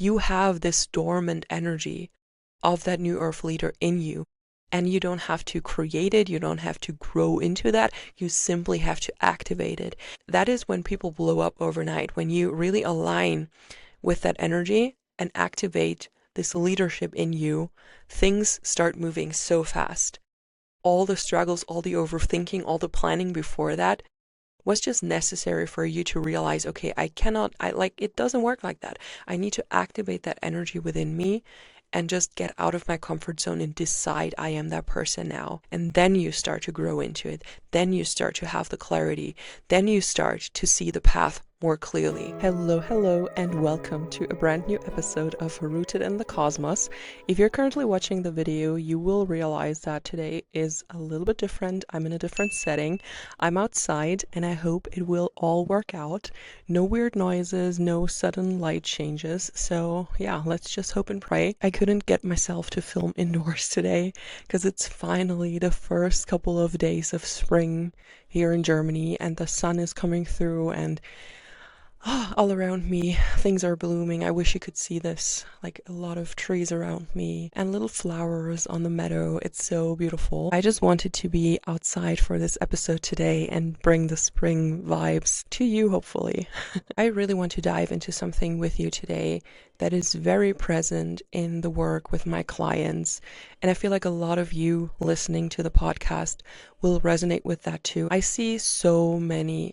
You have this dormant energy of that new earth leader in you. And you don't have to create it, you don't have to grow into that, you simply have to activate it. That is when people blow up overnight, when you really align with that energy and activate this leadership in you, things start moving so fast. All the struggles, all the overthinking, all the planning before that was just necessary for you to realize, okay, it doesn't work like that. I need to activate that energy within me and just get out of my comfort zone and decide I am that person now. And then you start to grow into it. Then you start to have the clarity. Then you start to see the path more clearly. Hello, and welcome to a brand new episode of Rooted in the Cosmos. If you're currently watching the video, you will realize that today is a little bit different. I'm in a different setting. I'm outside, and I hope it will all work out. No weird noises, no sudden light changes. So yeah, let's just hope and pray. I couldn't get myself to film indoors today because it's finally the first couple of days of spring here in Germany, and the sun is coming through, and all around me, things are blooming. I wish you could see this, like a lot of trees around me and little flowers on the meadow. It's so beautiful. I just wanted to be outside for this episode today and bring the spring vibes to you, hopefully. I really want to dive into something with you today that is very present in the work with my clients. And I feel like a lot of you listening to the podcast will resonate with that too. I see so many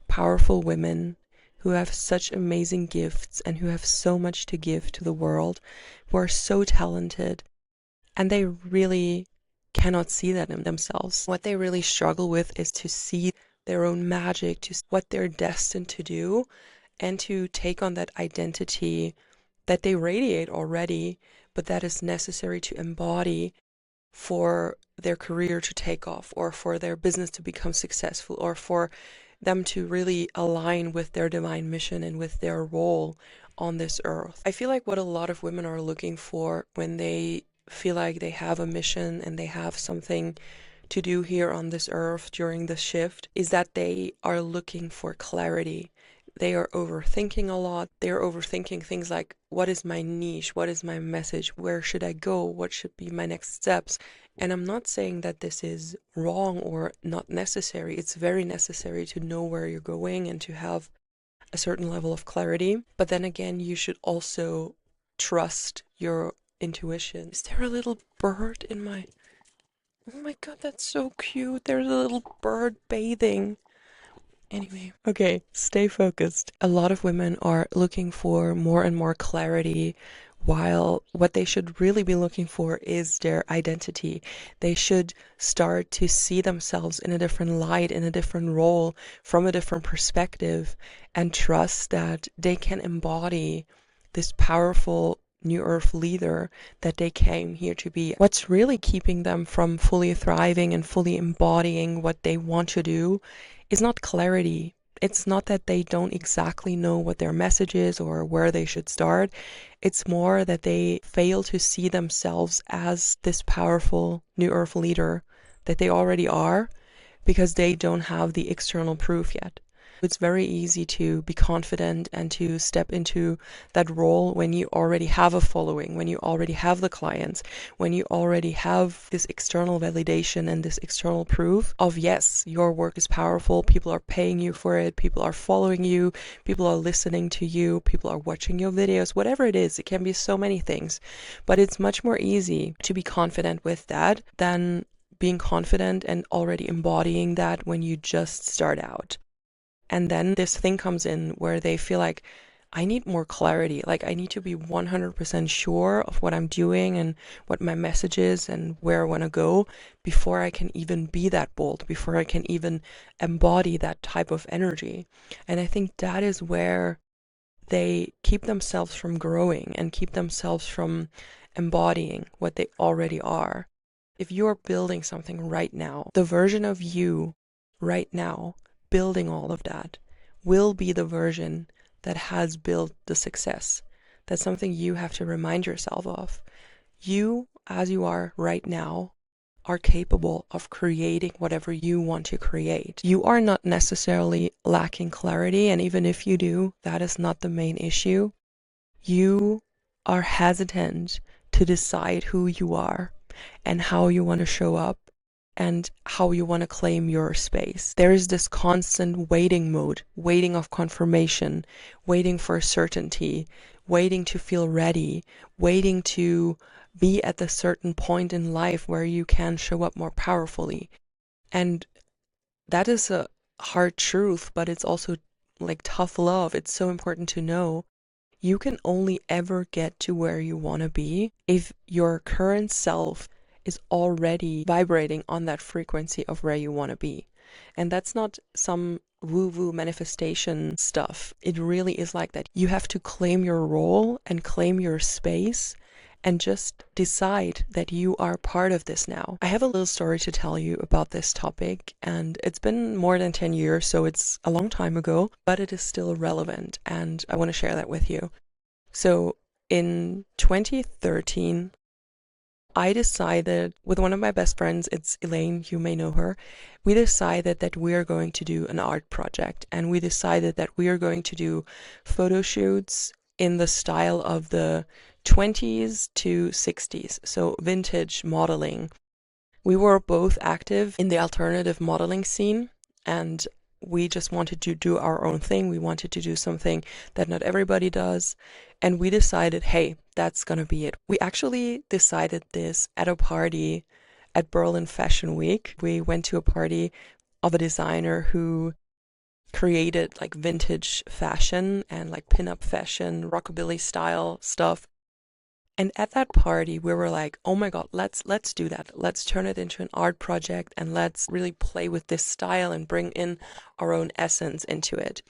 powerful women who have such amazing gifts and who have so much to give to the world, who are so talented, and they really cannot see that in themselves. What they really struggle with is to see their own magic, to what they're destined to do, and to take on that identity that they radiate already, but that is necessary to embody for their career to take off, or for their business to become successful, or for them to really align with their divine mission and with their role on this earth. I feel like what a lot of women are looking for when they feel like they have a mission and they have something to do here on this earth during the shift is that they are looking for clarity. They are overthinking a lot. They are overthinking things like, what is my niche? What is my message? Where should I go? What should be my next steps? And I'm not saying that this is wrong or not necessary. It's very necessary to know where you're going and to have a certain level of clarity. But then again, you should also trust your intuition. Is there a little bird in my... Oh my god, that's so cute. There's a little bird bathing. Anyway, okay, stay focused. A lot of women are looking for more and more clarity, while what they should really be looking for is their identity. They should start to see themselves in a different light, in a different role, from a different perspective, and trust that they can embody this powerful new earth leader that they came here to be. What's really keeping them from fully thriving and fully embodying what they want to do is not clarity. It's not that they don't exactly know what their message is or where they should start. It's more that they fail to see themselves as this powerful new earth leader that they already are, because they don't have the external proof yet. It's very easy to be confident and to step into that role when you already have a following, when you already have the clients, when you already have this external validation and this external proof of, yes, your work is powerful, people are paying you for it, people are following you, people are listening to you, people are watching your videos, whatever it is. It can be so many things, but it's much more easy to be confident with that than being confident and already embodying that when you just start out. And then this thing comes in where they feel like, I need more clarity. Like, I need to be 100% sure of what I'm doing and what my message is and where I want to go before I can even be that bold, before I can even embody that type of energy. And I think that is where they keep themselves from growing and keep themselves from embodying what they already are. If you're building something right now, the version of you right now building all of that will be the version that has built the success. That's something you have to remind yourself of. You, as you are right now, are capable of creating whatever you want to create. You are not necessarily lacking clarity, and even if you do, that is not the main issue. You are hesitant to decide who you are and how you want to show up and how you want to claim your space. There is this constant waiting mode, waiting of confirmation, waiting for certainty, waiting to feel ready, waiting to be at a certain point in life where you can show up more powerfully. And that is a hard truth, but it's also like tough love. It's so important to know you can only ever get to where you want to be if your current self is already vibrating on that frequency of where you want to be. And that's not some woo-woo manifestation stuff. It really is like that. You have to claim your role and claim your space and just decide that you are part of this now. I have a little story to tell you about this topic, and it's been more than 10 years, so it's a long time ago, but it is still relevant, and I want to share that with you. So in 2013, I decided with one of my best friends, it's Elaine, you may know her, we decided that we are going to do an art project, and we decided that we are going to do photo shoots in the style of the 20s to 60s, so vintage modeling. We were both active in the alternative modeling scene, and we just wanted to do our own thing. We wanted to do something that not everybody does, and we decided, hey, that's gonna be it. We actually decided this at a party at Berlin Fashion Week. We went to a party of a designer who created like vintage fashion and like pin-up fashion, rockabilly style stuff. And at that party, we were like, oh my God, let's do that. Let's turn it into an art project and let's really play with this style and bring in our own essence into it.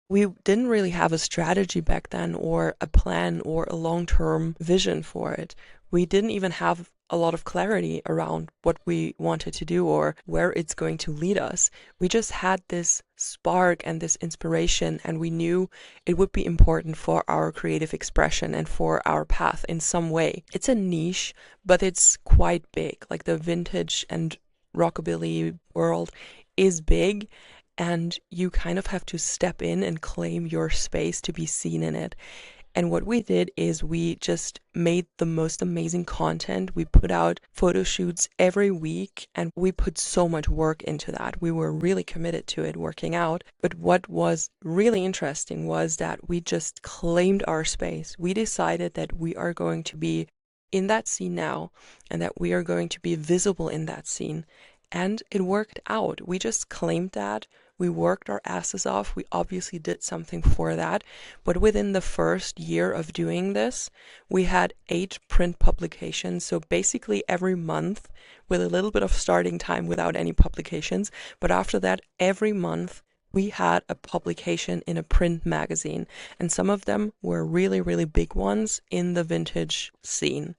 We didn't really have a strategy back then or a plan or a long-term vision for it. We didn't even have a lot of clarity around what we wanted to do or where it's going to lead us. We just had this spark and this inspiration, and we knew it would be important for our creative expression and for our path in some way. It's a niche, but it's quite big. Like the vintage and rockabilly world is big, and you kind of have to step in and claim your space to be seen in it. And what we did is we just made the most amazing content. We put out photo shoots every week, and we put so much work into that. We were really committed to it working out. But what was really interesting was that we just claimed our space. We decided that we are going to be in that scene now and that we are going to be visible in that scene. And it worked out. We just claimed that. We worked our asses off. We obviously did something for that. But within the first year of doing this, we had 8 print publications. So basically every month with a little bit of starting time without any publications. But after that, every month we had a publication in a print magazine. And some of them were really, really big ones in the vintage scene.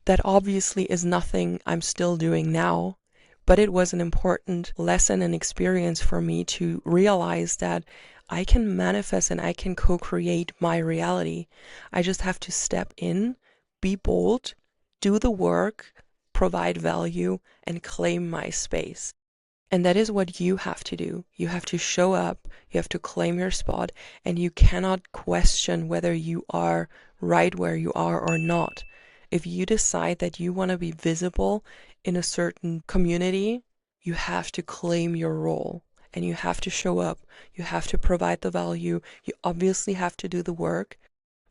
That obviously is nothing I'm still doing now. But it was an important lesson and experience for me to realize that I can manifest and I can co-create my reality. I just have to step in, be bold, do the work, provide value, and claim my space. And that is what you have to do. You have to show up, you have to claim your spot, and you cannot question whether you are right where you are or not. If you decide that you want to be visible in a certain community, you have to claim your role and you have to show up. You have to provide the value. You obviously have to do the work.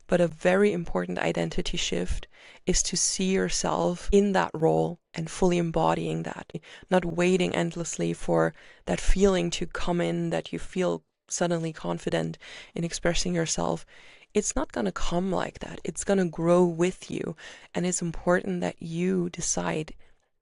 But a very important identity shift is to see yourself in that role and fully embodying that, not waiting endlessly for that feeling to come in that you feel suddenly confident in expressing yourself. It's not going to come like that. It's going to grow with you. And it's important that you decide,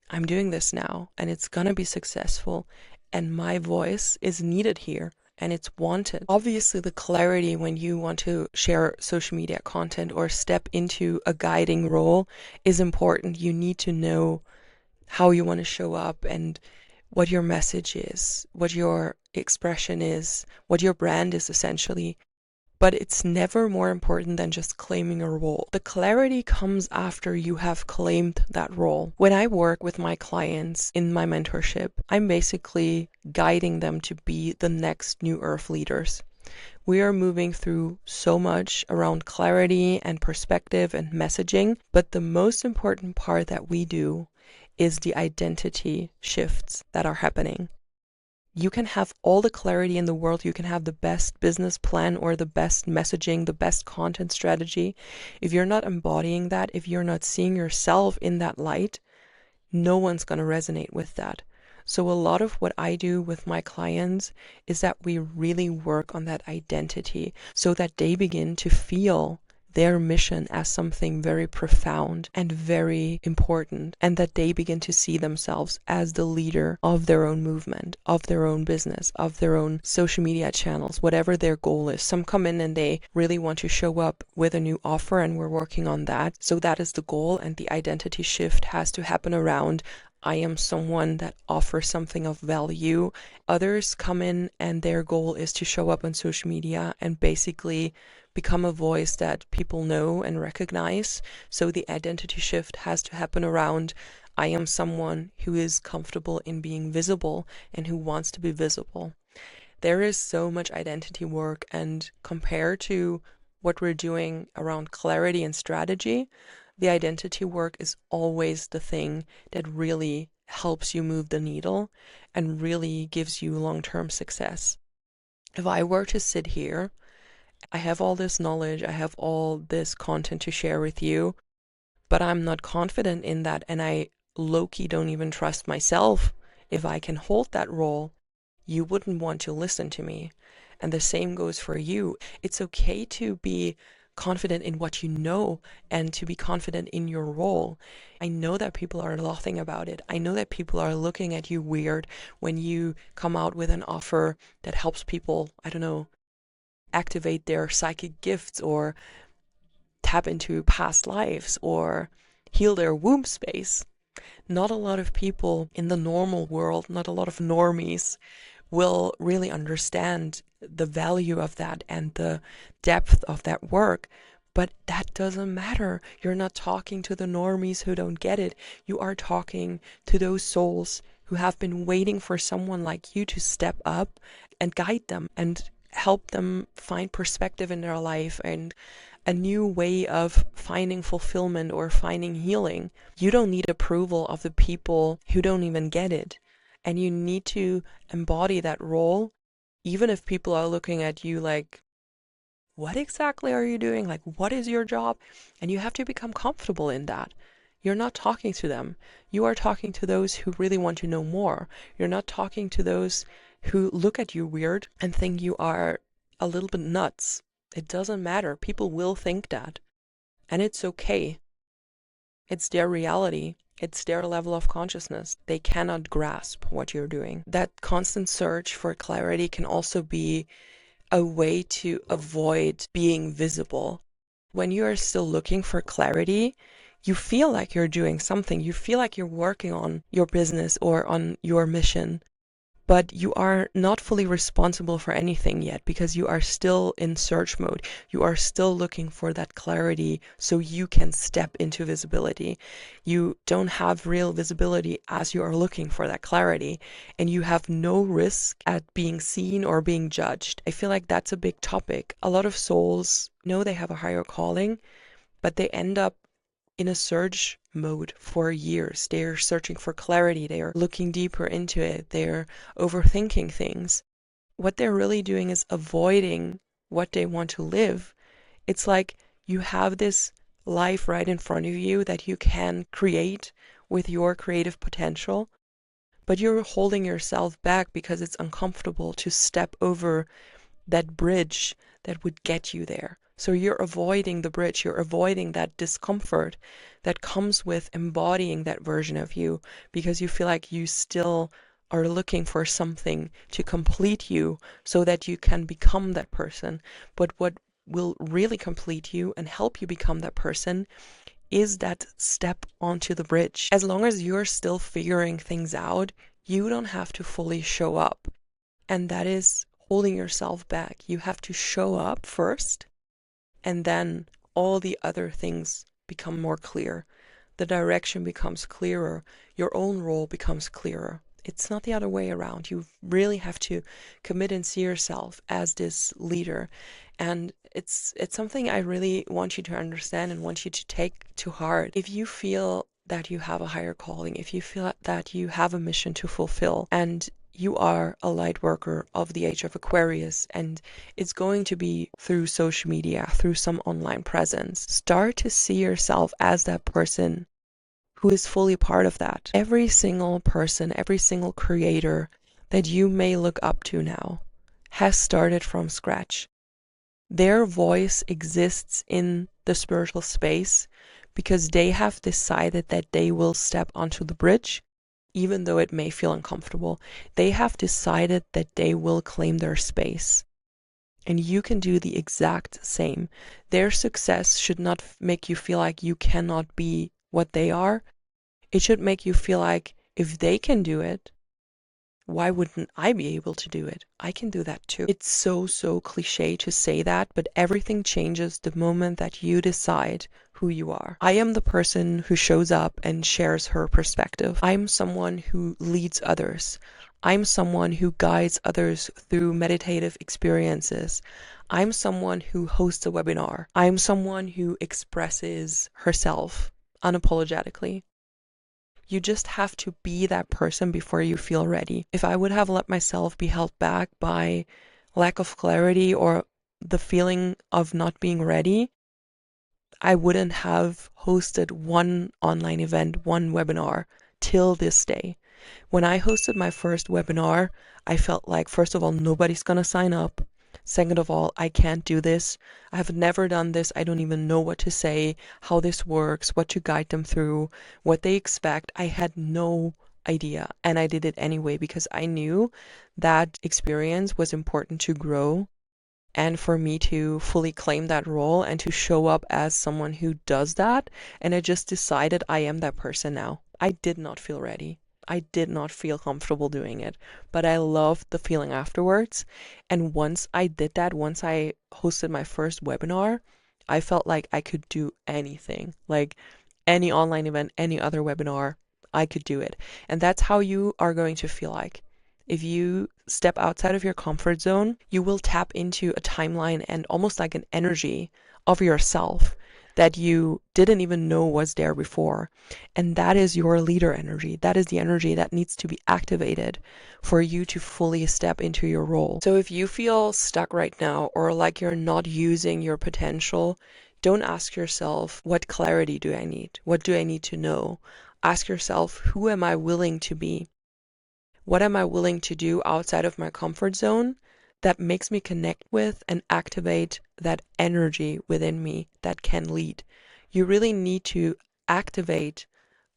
I'm doing this now and it's going to be successful and my voice is needed here and it's wanted. Obviously, the clarity when you want to share social media content or step into a guiding role is important. You need to know how you want to show up and what your message is, what your expression is, what your brand is essentially. but it's never more important than just claiming a role. The clarity comes after you have claimed that role. When I work with my clients in my mentorship, I'm basically guiding them to be the next new earth leaders. We are moving through so much around clarity and perspective and messaging, but the most important part that we do is the identity shifts that are happening. You can have all the clarity in the world, you can have the best business plan or the best messaging, the best content strategy. If you're not embodying that, if you're not seeing yourself in that light, no one's going to resonate with that. So a lot of what I do with my clients is that we really work on that identity so that they begin to feel their mission as something very profound and very important, and that they begin to see themselves as the leader of their own movement, of their own business, of their own social media channels, whatever their goal is. Some come in and they really want to show up with a new offer, and we're working on that. So that is the goal, and the identity shift has to happen around I am someone that offers something of value. Others come in and their goal is to show up on social media and basically become a voice that people know and recognize. So the identity shift has to happen around I am someone who is comfortable in being visible and who wants to be visible. There is so much identity work, and compared to what we're doing around clarity and strategy, the identity work is always the thing that really helps you move the needle and really gives you long-term success. If I were to sit here, I have all this knowledge, I have all this content to share with you, but I'm not confident in that, and I low-key don't even trust myself if I can hold that role, you wouldn't want to listen to me. And the same goes for you. It's okay to be confident in what you know and to be confident in your role. I know that people are laughing about it. I know that people are looking at you weird when you come out with an offer that helps people, I don't know, activate their psychic gifts or tap into past lives or heal their womb space. Not a lot of people in the normal world, not a lot of normies, will really understand the value of that and the depth of that work. But that doesn't matter. You're not talking to the normies who don't get it. You are talking to those souls who have been waiting for someone like you to step up and guide them and help them find perspective in their life and a new way of finding fulfillment or finding healing. You don't need approval of the people who don't even get it. And you need to embody that role, even if people are looking at you like, what exactly are you doing? Like, what is your job? And you have to become comfortable in that. You're not talking to them. You are talking to those who really want to know more. You're not talking to those who look at you weird and think you are a little bit nuts. It doesn't matter. People will think that. And it's okay. It's their reality. It's their level of consciousness. They cannot grasp what you're doing. That constant search for clarity can also be a way to avoid being visible. When you are still looking for clarity, you feel like you're doing something. You feel like you're working on your business or on your mission. But you are not fully responsible for anything yet because you are still in search mode. You are still looking for that clarity so you can step into visibility. You don't have real visibility as you are looking for that clarity, and you have no risk at being seen or being judged. I feel like that's a big topic. A lot of souls know they have a higher calling, but they end up in a search mode for years. They're searching for clarity. They are looking deeper into it. They're overthinking things. What they're really doing is avoiding what they want to live. It's like you have this life right in front of you that you can create with your creative potential, but you're holding yourself back because it's uncomfortable to step over that bridge that would get you there. So you're avoiding the bridge, you're avoiding that discomfort that comes with embodying that version of you because you feel like you still are looking for something to complete you so that you can become that person. But what will really complete you and help you become that person is that step onto the bridge. As long as you're still figuring things out, you don't have to fully show up. And that is holding yourself back. You have to show up first, and then all the other things become more clear. The direction becomes clearer. Your own role becomes clearer. It's not the other way around. You really have to commit and see yourself as this leader. And it's something I really want you to understand and want you to take to heart. If you feel that you have a higher calling, if you feel that you have a mission to fulfill, and you are a light worker of the age of Aquarius, and it's going to be through social media, through some online presence, start to see yourself as that person who is fully part of that. Every single person, every single creator that you may look up to now has started from scratch. Their voice exists in the spiritual space because they have decided that they will step onto the bridge, even though it may feel uncomfortable. They have decided that they will claim their space. And you can do the exact same. Their success should not make you feel like you cannot be what they are. It should make you feel like if they can do it, why wouldn't I be able to do it? I can do that too. It's so cliche to say that, but everything changes the moment that you decide who you are. I am the person who shows up and shares her perspective. I'm someone who leads others. I'm someone who guides others through meditative experiences. I'm someone who hosts a webinar. I'm someone who expresses herself unapologetically. You just have to be that person before you feel ready. If I would have let myself be held back by lack of clarity or the feeling of not being ready, I wouldn't have hosted one online event, one webinar till this day. When I hosted my first webinar, I felt like, first of all, nobody's gonna sign up. Second of all, I can't do this. I have never done this. I don't even know what to say, how this works, what to guide them through, what they expect. I had no idea. And I did it anyway because I knew that experience was important to grow and for me to fully claim that role and to show up as someone who does that. And I just decided I am that person now. I did not feel ready. I did not feel comfortable doing it, but I loved the feeling afterwards. And once I did that, once I hosted my first webinar, I felt like I could do anything, like any online event, any other webinar, I could do it. And that's how you are going to feel like. If you step outside of your comfort zone, you will tap into a timeline and almost like an energy of yourself that you didn't even know was there before. And that is your leader energy. That is the energy that needs to be activated for you to fully step into your role. So if you feel stuck right now or like you're not using your potential, don't ask yourself, what clarity do I need? What do I need to know? Ask yourself, who am I willing to be? What am I willing to do outside of my comfort zone that makes me connect with and activate that energy within me that can lead? You really need to activate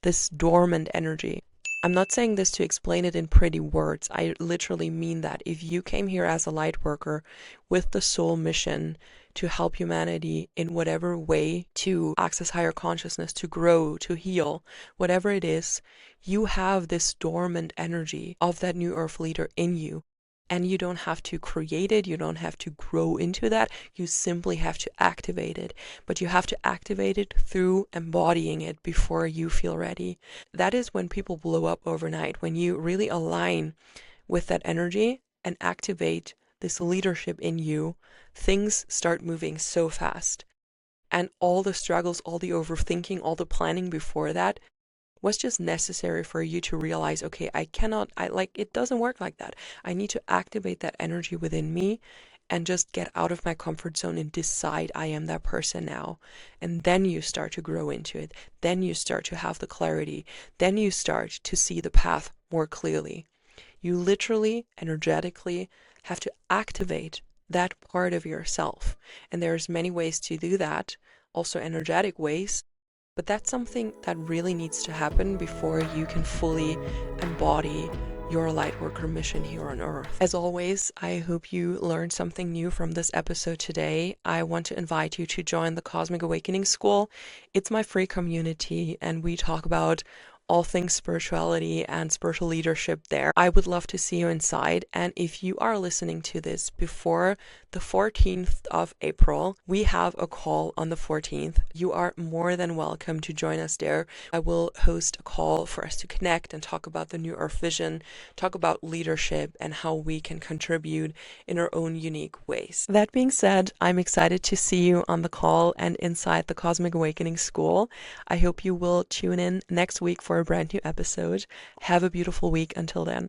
this dormant energy. I'm not saying this to explain it in pretty words. I literally mean that. If you came here as a light worker with the sole mission to help humanity in whatever way, to access higher consciousness, to grow, to heal, whatever it is, you have this dormant energy of that new earth leader in you. And you don't have to create it, you don't have to grow into that, you simply have to activate it. But you have to activate it through embodying it before you feel ready. That is when people blow up overnight, when you really align with that energy and activate this leadership in you, things start moving so fast. And all the struggles, all the overthinking, all the planning before that was just necessary for you to realize, okay, it doesn't work like that. I need to activate that energy within me and just get out of my comfort zone and decide I am that person now. And then you start to grow into it. Then you start to have the clarity. Then you start to see the path more clearly. You literally, energetically have to activate that part of yourself. And there's many ways to do that, also energetic ways. But that's something that really needs to happen before you can fully embody your lightworker mission here on Earth. As always, I hope you learned something new from this episode today. I want to invite you to join the Cosmic Awakening School. It's my free community, and we talk about all things spirituality and spiritual leadership there. I would love to see you inside. And if you are listening to this before the 14th of April, we have a call on the 14th. You are more than welcome to join us there. I will host a call for us to connect and talk about the New Earth Vision, talk about leadership and how we can contribute in our own unique ways. That being said, I'm excited to see you on the call and inside the Cosmic Awakening School. I hope you will tune in next week for a brand new episode. Have a beautiful week until then.